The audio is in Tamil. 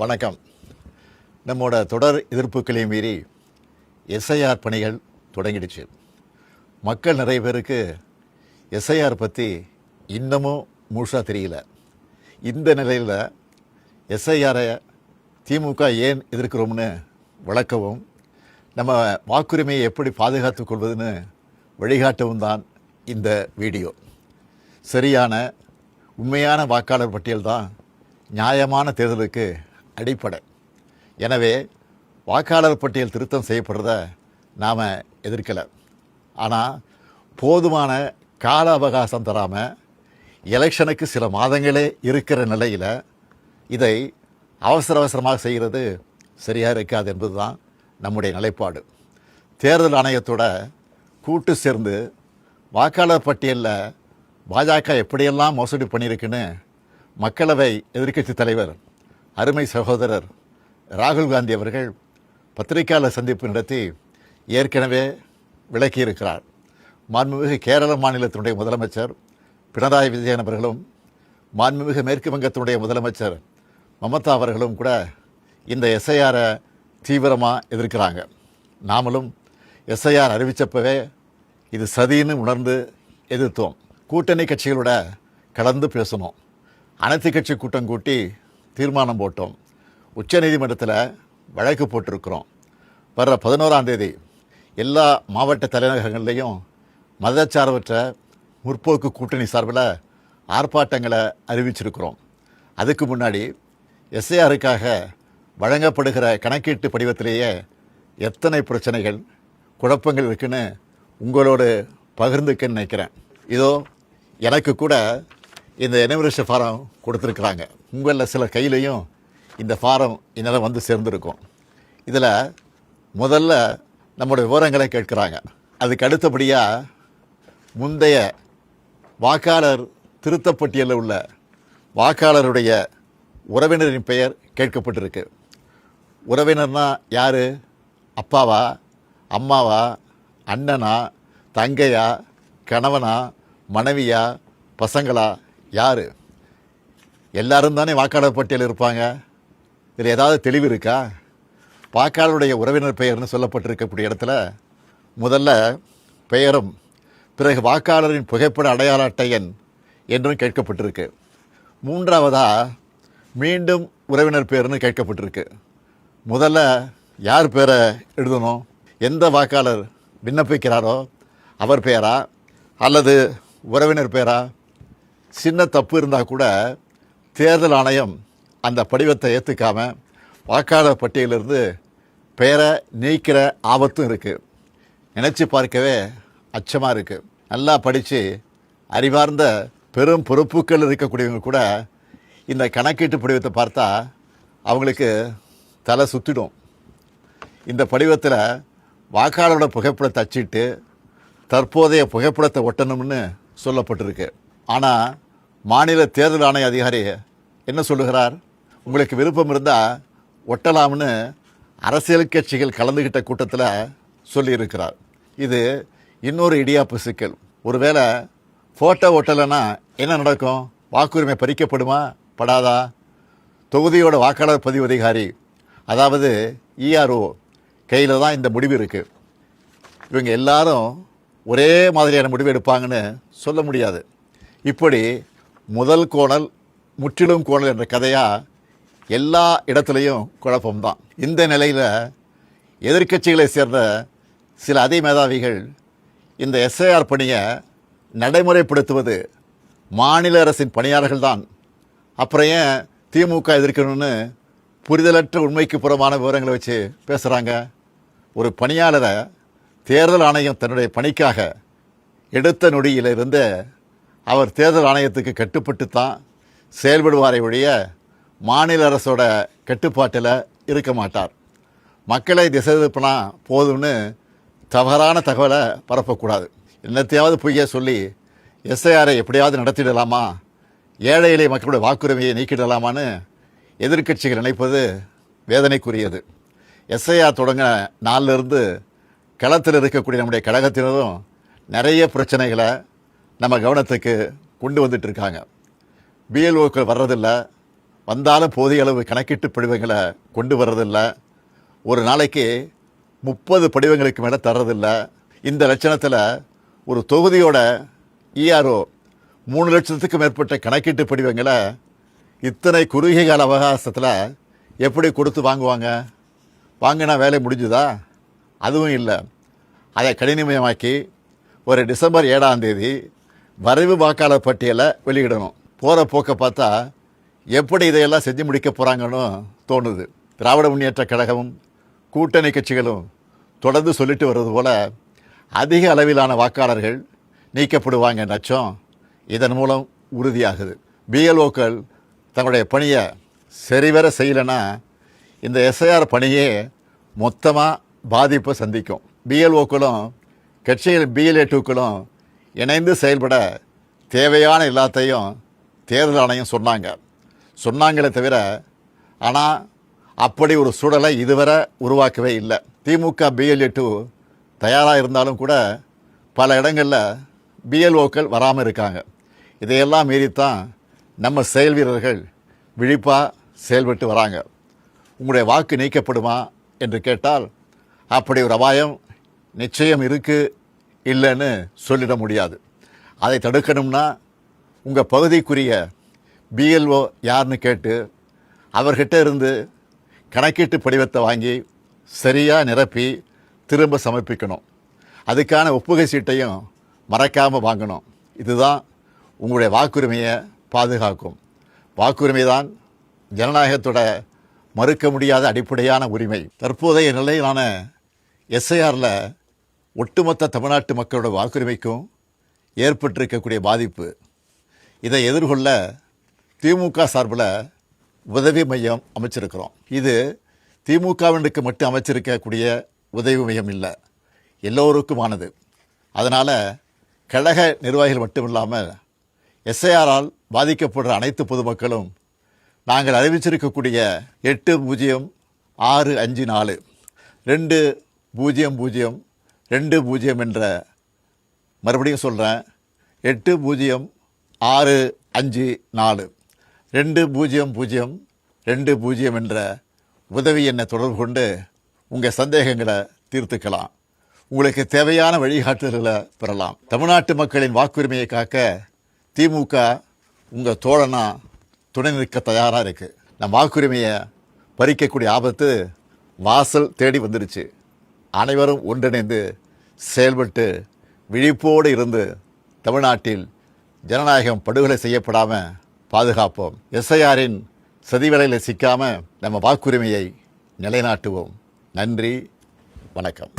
வணக்கம். நம்மோட தொடர் எதிர்ப்புகளை மீறி எஸ்ஐஆர் பணிகள் தொடங்கிடுச்சு. மக்கள் நிறைய பேருக்கு எஸ்ஐஆர் பற்றி இன்னமும் முழுசாக தெரியல. இந்த நிலையில் எஸ்ஐஆரை திமுக ஏன் எதிர்க்கிறோம்னு விளக்கவும், நம்ம வாக்குரிமையை எப்படி பாதுகாத்து கொள்வதுன்னு வழிகாட்டவும் தான் இந்த வீடியோ. சரியான உண்மையான வாக்காளர் பட்டியல் தான் நியாயமான தேர்தலுக்கு அடிப்படை. எனவே வாக்காளர் பட்டியல் திருத்தம் செய்யப்படுறத நாம் எதிர்க்கலை. ஆனால் போதுமான கால அவகாசம் தராமல் எலெக்ஷனுக்கு சில மாதங்களே இருக்கிற நிலையில் இதை அவசரமாக செய்கிறது சரியாக இருக்காது என்பது தான் நம்முடைய நிலைப்பாடு. தேர்தல் ஆணையத்தோட கூட்டு சேர்ந்து வாக்காளர் பட்டியலில் பாஜக எப்படியெல்லாம் மோசடி பண்ணியிருக்குன்னு மக்களவை எதிர்க்கட்சி தலைவர் அருமை சகோதரர் ராகுல் காந்தி அவர்கள் பத்திரிகையாளர் சந்திப்பு நடத்தி ஏற்கனவே விளக்கியிருக்கிறார். மாண்புமிகு கேரள மாநிலத்தினுடைய முதலமைச்சர் பினராயி விஜயன் அவர்களும் மாண்புமிகு மேற்கு வங்கத்தினுடைய முதலமைச்சர் மமதா அவர்களும் கூட இந்த எஸ்ஐஆரை தீவிரமாக எதிர்க்கிறாங்க. நாமளும் எஸ்ஐஆர் அறிவித்தப்பவே இது சதின்னு உணர்ந்து எதிர்த்தோம். கூட்டணி கட்சிகளோட கலந்து பேசணும். அனைத்து கட்சி கூட்டம் கூட்டி தீர்மானம் போட்டோம். உச்சநீதிமன்றத்தில் வழக்கு போட்டிருக்கிறோம். வர்ற 11ஆம் தேதி எல்லா மாவட்ட தலைநகரங்கள்லேயும் மதச்சார்பற்ற முற்போக்கு கூட்டணி சார்பில் ஆர்ப்பாட்டங்களை அறிவிச்சிருக்கிறோம். அதுக்கு முன்னாடி எஸ்ஐஆருக்காக வழங்கப்படுகிற கணக்கீட்டு படிவத்திலேயே எத்தனை பிரச்சனைகள் குழப்பங்கள் இருக்குன்னு உங்களோடு பகிர்ந்துக்கன்னு நினைக்கிறேன். இதோ எனக்கு கூட இந்த எனுமரேஷன் ஃபாரம் கொடுத்துருக்குறாங்க. உங்களில் சில கையிலையும் இந்த ஃபாரம் இந்நேரம் வந்து சேர்ந்துருக்கும். இதில் முதல்ல நம்முடைய விவரங்களை கேட்குறாங்க. அதுக்கு அடுத்தபடியாக முந்தைய வாக்காளர் திருத்தப்பட்டியலில் உள்ள வாக்காளருடைய உறவினரின் பெயர் கேட்கப்பட்டிருக்கு. உறவினர்னா யார்? அப்பாவா, அம்மாவா, அண்ணனா, தங்கையா, கணவனா, மனைவியா, பசங்களா, யார்? எல்லாரும் தானே வாக்காளர் பட்டியல் இருப்பாங்க. இதில் ஏதாவது தெளிவு இருக்கா? வாக்காளருடைய உறவினர் பெயர்னு சொல்லப்பட்டிருக்கக்கூடிய இடத்துல முதல்ல பெயரும் பிறகு வாக்காளரின் புகைப்பட அடையாள அட்டை எண் என்றும் கேட்கப்பட்டிருக்கு. மூன்றாவதாக மீண்டும் உறவினர் பெயர்னு கேட்கப்பட்டிருக்கு. முதல்ல யார் பேரை எழுதணும்? எந்த வாக்காளர் விண்ணப்பிக்கிறாரோ அவர் பெயரா அல்லது உறவினர் பேரா? சின்ன தப்பு இருந்தால் கூட தேர்தல் ஆணையம் அந்த படிவத்தை ஏற்றுக்காமல் வாக்காளர் பட்டியலிருந்து பெயரை நீக்கிற ஆபத்தும் இருக்குது. நினச்சி பார்க்கவே அச்சமாக இருக்குது. நல்லா படித்து அறிவார்ந்த பெரும் பொறுப்புகள் இருக்கக்கூடியவங்க கூட இந்த கணக்கீட்டு படிவத்தை பார்த்தா அவங்களுக்கு தலை சுற்றிடும். இந்த படிவத்தில் வாக்காளரோட புகைப்படத்தை அச்சிட்டு தற்போதைய புகைப்படத்தை ஒட்டணும்னு சொல்லப்பட்டிருக்கு. ஆனால் மாநில தேர்தல் ஆணைய அதிகாரி என்ன சொல்லுகிறார்? உங்களுக்கு விருப்பம் இருந்தால் ஒட்டலாம்னு அரசியல் கட்சிகள் கலந்துக்கிட்ட கூட்டத்தில் சொல்லியிருக்கிறார். இது இன்னொரு இடியாப்பு சிக்கல். ஒருவேளை ஃபோட்டோ ஒட்டலைன்னா என்ன நடக்கும்? வாக்குரிமை பறிக்கப்படுமா படாதா? தொகுதியோட வாக்காளர் பதிவு அதிகாரி, அதாவது இஆர்ஓ கையில் தான் இந்த முடிவு இருக்குது. இவங்க எல்லாரும் ஒரே மாதிரியான முடிவு எடுப்பாங்கன்னு சொல்ல முடியாது. இப்படி முதல் கோணல் முற்றிலும் கோணல் என்ற கதையாக எல்லா இடத்துலையும் குழப்பம்தான். இந்த நிலையில் எதிர்க்கட்சிகளை சேர்ந்த சில அதிமேதாவிகள் இந்த எஸ்ஐஆர் பணியை நடைமுறைப்படுத்துவது மாநில அரசின் பணியாளர்கள் தான், அப்புறம் ஏன் திமுக எதிர்க்கணும்னு புரிதலற்ற உண்மைக்கு புறமான விவரங்களை வச்சு பேசுகிறாங்க. ஒரு பணியாளரை தேர்தல் ஆணையம் தன்னுடைய பணிக்காக எடுத்த நொடியிலிருந்து அவர் தேர்தல் ஆணையத்துக்கு கட்டுப்பட்டு தான் செயல்படுவாரை ஒழிய மாநில அரசோட கட்டுப்பாட்டில் இருக்க மாட்டார். மக்களை திசை திருப்பினா போதும்னு தவறான தகவலை பரப்பக்கூடாது. என்னத்தையாவது பொய்ய சொல்லி எஸ்ஐஆரை எப்படியாவது நடத்திடலாமா, ஏழை எளிய மக்களுடைய வாக்குரிமையை நீக்கிடலாமான்னு எதிர்க்கட்சிகள் நினைப்பது வேதனைக்குரியது. எஸ்ஐஆர் தொடங்க நாளிலிருந்து களத்தில் இருக்கக்கூடிய நம்முடைய கழகத்தினரும் நிறைய பிரச்சனைகளை நம்ம கவனத்துக்கு கொண்டு வந்துட்டு இருக்காங்க. பிஎல்ஓக்கள் வர்றதில்லை, வந்தாலும் போதிய அளவு கணக்கீட்டு படிவங்களை கொண்டு வர்றதில்லை. ஒரு நாளைக்கு 30 படிவங்களுக்கு மேலே தர்றதில்லை. இந்த லட்சணத்தில் ஒரு தொகுதியோட இஆர்ஓ 3 லட்சத்துக்கும் மேற்பட்ட கணக்கீட்டு படிவங்களை இத்தனை குறுகிய கால அவகாசத்தில் எப்படி கொடுத்து வாங்குவாங்க? வாங்கினா வேலை முடிஞ்சுதா? அதுவும் இல்லை. அதை கடினமயமாக்கி ஒரு டிசம்பர் 7ஆம் தேதி வரைவு வாக்காளர் பட்டியலை வெளியிடணும். போகிற போக்கை பார்த்தா எப்படி இதையெல்லாம் செஞ்சு முடிக்க போகிறாங்கன்னு தோணுது. திராவிட முன்னேற்ற கழகமும் கூட்டணி கட்சிகளும் தொடர்ந்து சொல்லிட்டு வர்றது போல் அதிக அளவிலான வாக்காளர்கள் நீக்கப்படுவாங்க நச்சம் இதன் மூலம் உறுதியாகுது. பிஎல்ஓக்கள் தங்களுடைய பணியை சரிவர செய்யலைன்னா இந்த எஸ்ஐஆர் பணியே மொத்தமாக பாதிப்பை சந்திக்கும். பிஎல்ஓக்களும் கட்சிகள் பிஎல்ஏ2க்களும் இணைந்து செயல்பட தேவையான எல்லாத்தையும் தேர்தல் ஆணையம் சொன்னாங்களே தவிர ஆனால் அப்படி ஒரு சூழலை இதுவரை உருவாக்கவே இல்லை. திமுக பிஎல்ஏ2 தயாராக இருந்தாலும் கூட பல இடங்களில் பிஎல்ஓக்கள் வராமல் இருக்காங்க. இதையெல்லாம் மீறித்தான் நம்ம செயல் வீரர்கள் விழிப்பாக செயல்பட்டு வராங்க. உங்களுடைய வாக்கு நீக்கப்படுமா என்று கேட்டால் அப்படி ஒரு அபாயம் நிச்சயம் இருக்குது, இல்லைன்னு சொல்லிட முடியாது. அதை தடுக்கணும்னா உங்கள் பகுதிக்குரிய பிஎல்ஓ யாருன்னு கேட்டு அவர்கிட்ட இருந்து கணக்கீட்டு படிவத்தை வாங்கி சரியாக நிரப்பி திரும்ப சமர்ப்பிக்கணும். அதுக்கான ஒப்புகை சீட்டையும் மறக்காமல் வாங்கணும். இதுதான் உங்களுடைய வாக்குரிமையை பாதுகாக்கும். வாக்குரிமை தான் ஜனநாயகத்தோட மறுக்க முடியாத அடிப்படையான உரிமை. தற்போதைய நிலையிலான எஸ்ஐஆரில் ஒட்டுமொத்த தமிழ்நாட்டு மக்களோட வாக்குரிமைக்கும் ஏற்பட்டிருக்கக்கூடிய பாதிப்பு, இதை எதிர்கொள்ள திமுக சார்பில் உதவி மையம் அமைச்சிருக்கிறோம். இது திமுகவினருக்கு மட்டும் அமைச்சிருக்கக்கூடிய உதவி மையம் இல்லை, எல்லோருக்குமானது. அதனால் கழக நிர்வாகிகள் மட்டுமில்லாமல் எஸ்ஐஆரால் பாதிக்கப்படுற அனைத்து பொதுமக்களும் நாங்கள் அறிவிச்சிருக்கக்கூடிய 806542 200220 என்ற, மறுபடியும் சொல்கிறேன், 806542 200220 என்ற உதவி எண்ணை தொடர்பு கொண்டு உங்கள் சந்தேகங்களை தீர்த்துக்கலாம். உங்களுக்கு தேவையான வழிகாட்டுதல்களை பெறலாம். தமிழ்நாட்டு மக்களின் வாக்குரிமையை காக்க திமுக உங்கள் தோழனா துணை நிற்க தயாராக இருக்குது. நம் வாக்குரிமையை பறிக்கக்கூடிய ஆபத்து வாசல் தேடி வந்துடுச்சு. அனைவரும் ஒன்றிணைந்து செயல்பட்டு விழிப்போடு இருந்து தமிழ்நாட்டில் ஜனநாயகம் படுகொலை செய்யப்படாமல் பாதுகாப்போம். எஸ்ஐஆரின் சதிவேளையில் சிக்காமல் நம்ம வாக்குரிமையை நிலைநாட்டுவோம். நன்றி, வணக்கம்.